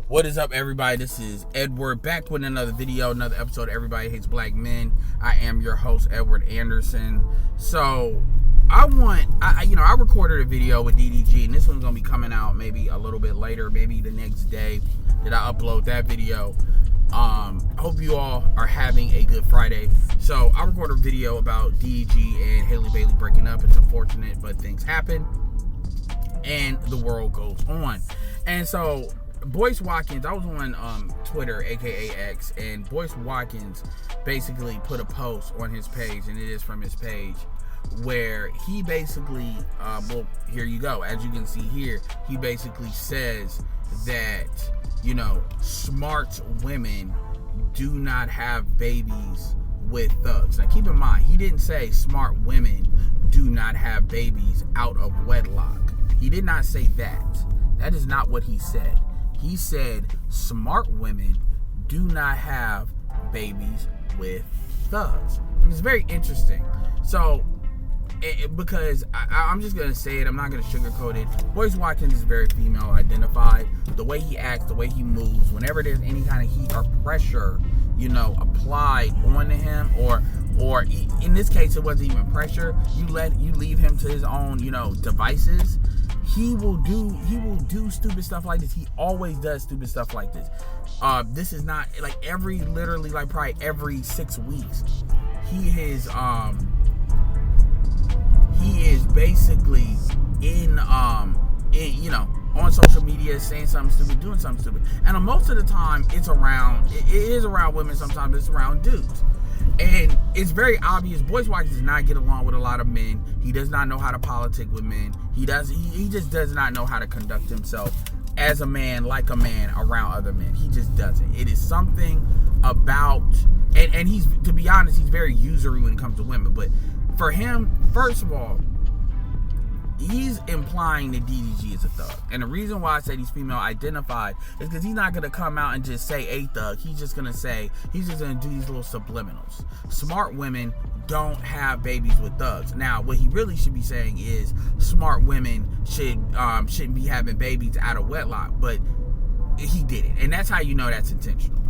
What is up, everybody? This is Edward back with another video, another episode of Everybody Hates Black Men. I am your host, Edward Anderson. So I recorded a video with DDG, and this one's gonna be coming out maybe a little bit later, maybe the next day that I upload that video. I hope you all are having a good Friday. So I recorded a video about DDG and Halley Bailey breaking up. It's unfortunate, but things happen and the world goes on. And so Boyce Watkins, I was on Twitter, aka X, and Boyce Watkins basically put a post on his page, and it is from his page, where he basically, here you go. As you can see here, he basically says that, smart women do not have babies with thugs. Now keep in mind, he didn't say smart women do not have babies out of wedlock. He did not say that. That is not what he said. He said smart women do not have babies with thugs. It's very interesting. So, because I'm just going to say it, I'm not going to sugarcoat it. Boyce Watkins is very female identified. The way he acts, the way he moves, whenever there's any kind of heat or pressure, applied onto him, or in this case, it wasn't even pressure. You leave him to his own, devices. He will do stupid stuff like this. He always does stupid stuff like this. This is not like probably every 6 weeks. He is basically on social media saying something stupid, doing something stupid. And most of the time it is around women, sometimes it's around dudes. And it's very obvious Boyce Watkins does not get along with a lot of men. He does not know how to politic with men. He just does not know how to conduct himself as a man, like a man, around other men. He just doesn't. It is something about, and he's, to be honest, he's very usury when it comes to women. But for him, first of all, he's implying that DDG is a thug. And the reason why I say he's female identified is because he's not going to come out and just say a thug. He's just going to do these little subliminals. Smart women don't have babies with thugs. Now, what he really should be saying is smart women shouldn't be having babies out of wedlock. But he didn't. And that's how you know that's intentional.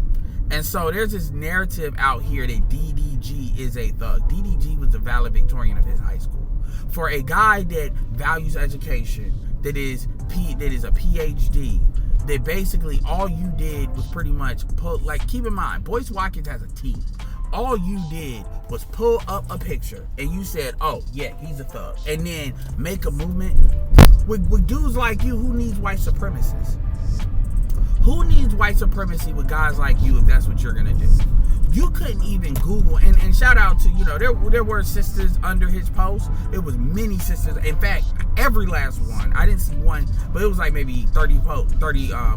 And so there's this narrative out here that DDG is a thug. DDG was the valedictorian of his high school. For a guy that values education, that is a PhD, that basically all you did was pretty much keep in mind, Boyce Watkins has a team. All you did was pull up a picture and you said, oh yeah, he's a thug. And then make a movement. With dudes like you, who needs white supremacists? Who needs white supremacy with guys like you if that's what you're gonna do? You couldn't even Google, and shout out to, there were sisters under his post. It was many sisters. In fact, every last one. I didn't see one, but it was like maybe 30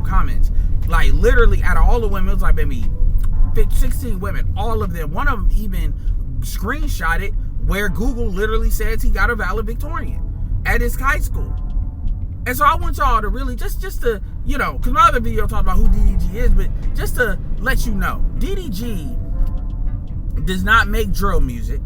comments. Like literally out of all the women, it was like maybe 16 women. All of them. One of them even screenshotted where Google literally says he got a valedictorian at his high school. And so I want y'all to really just to, because my other video talked about who DDG is, but just to let you know, DDG does not make drill music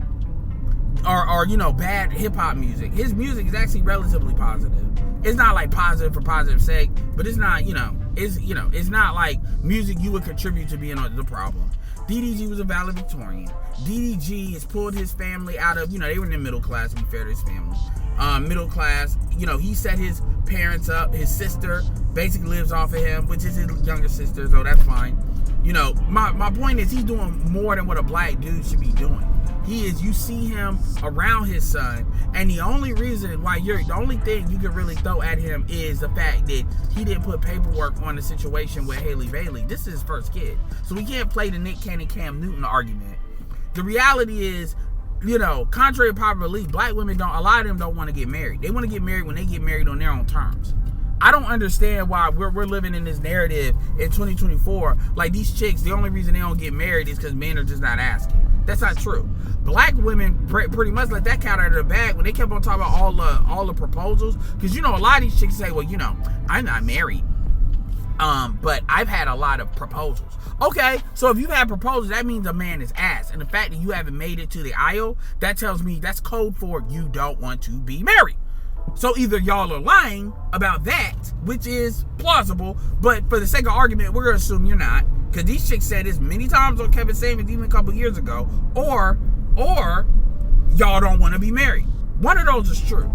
or bad hip-hop music. His music is actually relatively positive. It's not like positive for positive sake, but it's not, it's not like music you would contribute to being the problem. DDG was a valedictorian. DDG has pulled his family out of, they were in the middle class, to be fair to his family. Middle class, he set his parents up. His sister basically lives off of him, which is his younger sister, so that's fine. My point is he's doing more than what a black dude should be doing. You see him around his son, and the only thing you can really throw at him is the fact that he didn't put paperwork on the situation with Halley Bailey. This is his first kid, so we can't play the Nick Cannon, Cam Newton argument. The reality is, contrary to popular belief, black women a lot of them don't want to get married. They want to get married when they get married on their own terms. I don't understand why we're living in this narrative in 2024. Like, these chicks, the only reason they don't get married is because men are just not asking. That's not true. Black women pretty much let that cat out of the bag when they kept on talking about all the proposals. Because, a lot of these chicks say, well, I'm not married. But I've had a lot of proposals. Okay, so if you've had proposals, that means a man is ass. And the fact that you haven't made it to the aisle, that tells me that's code for you don't want to be married. So either y'all are lying about that, which is plausible, but for the sake of argument, we're going to assume you're not, because these chicks said this many times on Kevin Samuels even a couple years ago, or y'all don't want to be married. One of those is true.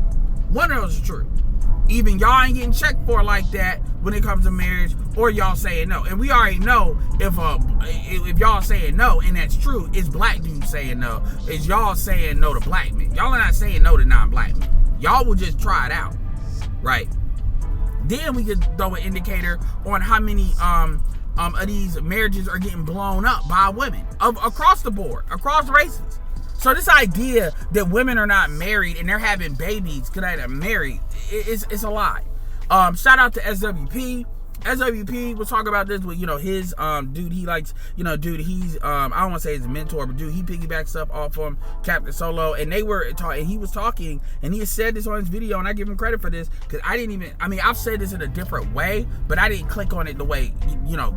Even y'all ain't getting checked for like that when it comes to marriage, or y'all saying no. And we already know if y'all saying no, and that's true, it's black dudes saying no. It's y'all saying no to black men. Y'all are not saying no to non-black men. Y'all will just try it out, right? Then we could throw an indicator on how many of these marriages are getting blown up by women across the board, across races. So this idea that women are not married and they're having babies because they're married, it's a lie. Shout out to SWP. SWP was talking about this with, his dude he likes, he's I don't want to say his mentor, but dude, he piggybacks stuff off from Captain Solo, and they were talking, and he was talking, and he said this on his video, and I give him credit for this, because I've said this in a different way, but I didn't click on it the way,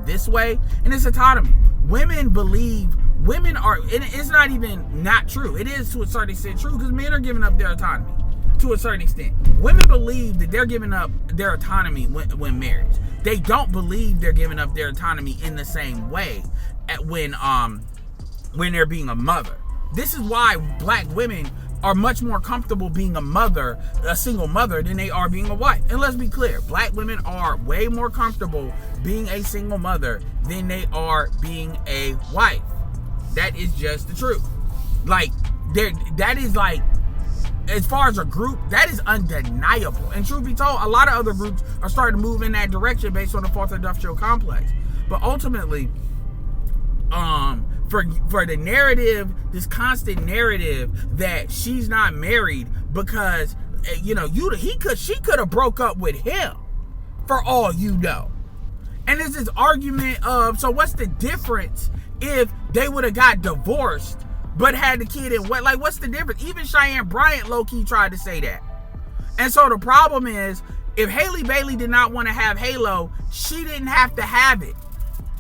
this way, and it's autonomy. Women are, and it's not even not true. It is to a certain extent true, because men are giving up their autonomy to a certain extent. Women believe that they're giving up their autonomy when married. They don't believe they're giving up their autonomy in the same way when they're being a mother. This is why black women are much more comfortable being a single mother, than they are being a wife. And let's be clear, black women are way more comfortable being a single mother than they are being a wife. That is just the truth. That is as far as a group, that is undeniable. And truth be told, a lot of other groups are starting to move in that direction based on the fourth industrial complex. But ultimately, for the narrative, this constant narrative that she's not married because she could have broke up with him, for all you know. And there's this argument of, so what's the difference if they would have got divorced but had the kid in wet? What's the difference? Even Cheyenne Bryant low-key tried to say that. And so the problem is, if Haley Bailey did not want to have Halo, she didn't have to have it.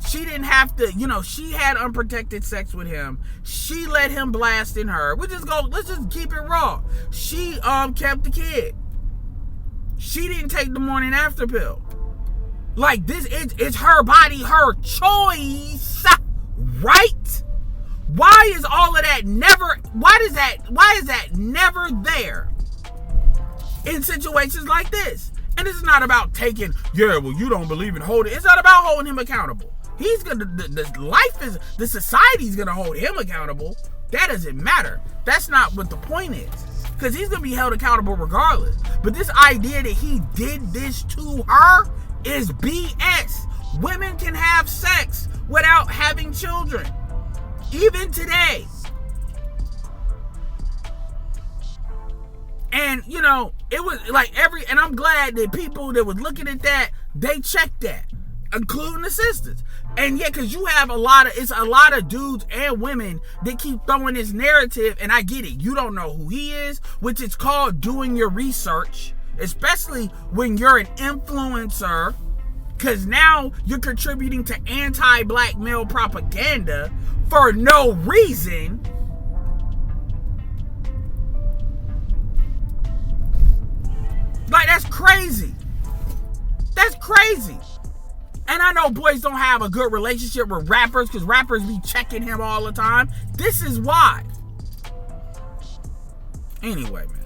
She didn't have to, she had unprotected sex with him. She let him blast in her. Let's just keep it raw. She kept the kid. She didn't take the morning after pill. It's her body, her choice, right? Why is all of that never, why is that never there in situations like this? And it's not about taking, you don't believe in holding. It's not about holding him accountable. The society's gonna hold him accountable. That doesn't matter. That's not what the point is. Because he's gonna be held accountable regardless. But this idea that he did this to her is BS. Women can have sex without having children. Even today. And, it was and I'm glad that people that was looking at that, they checked that, including the sisters. And yeah, because you have it's a lot of dudes and women that keep throwing this narrative, and I get it. You don't know who he is, which is called doing your research, especially when you're an influencer, because now you're contributing to anti-black male propaganda for no reason. That's crazy. That's crazy. And I know boys don't have a good relationship with rappers because rappers be checking him all the time. This is why. Anyway, man.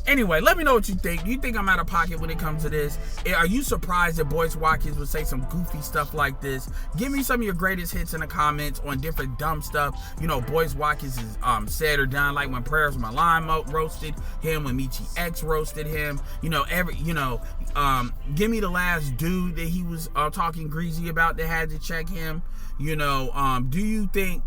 Let me know what you think. Do you think I'm out of pocket when it comes to this? Are you surprised that Boyce Watkins would say some goofy stuff like this? Give me some of your greatest hits in the comments on different dumb stuff. Boyce Watkins is said or done, like when Prayers Milan roasted him, when Michi X roasted him. Give me the last dude that he was talking greasy about that had to check him. Do you think,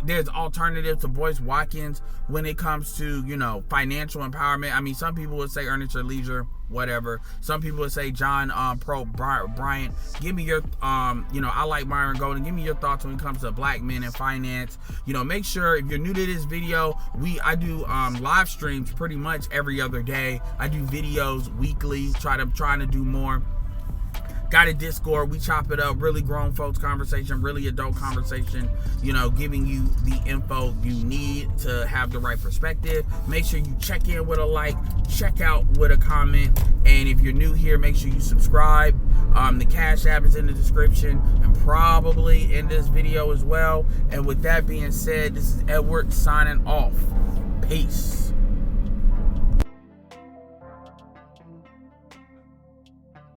there's alternative to Boyce Watkins when it comes to, financial empowerment? I mean, some people would say earn at your leisure, whatever. Some people would say John Bryant. Give me your, I like Myron Golden. Give me your thoughts when it comes to black men and finance. Make sure if you're new to this video, I do live streams pretty much every other day. I do videos weekly, trying to do more. Got a Discord. We chop it up. Really grown folks conversation. Really adult conversation. Giving you the info you need to have the right perspective. Make sure you check in with a like. Check out with a comment. And if you're new here, make sure you subscribe. The Cash App is in the description and probably in this video as well. And with that being said, this is Edward signing off. Peace.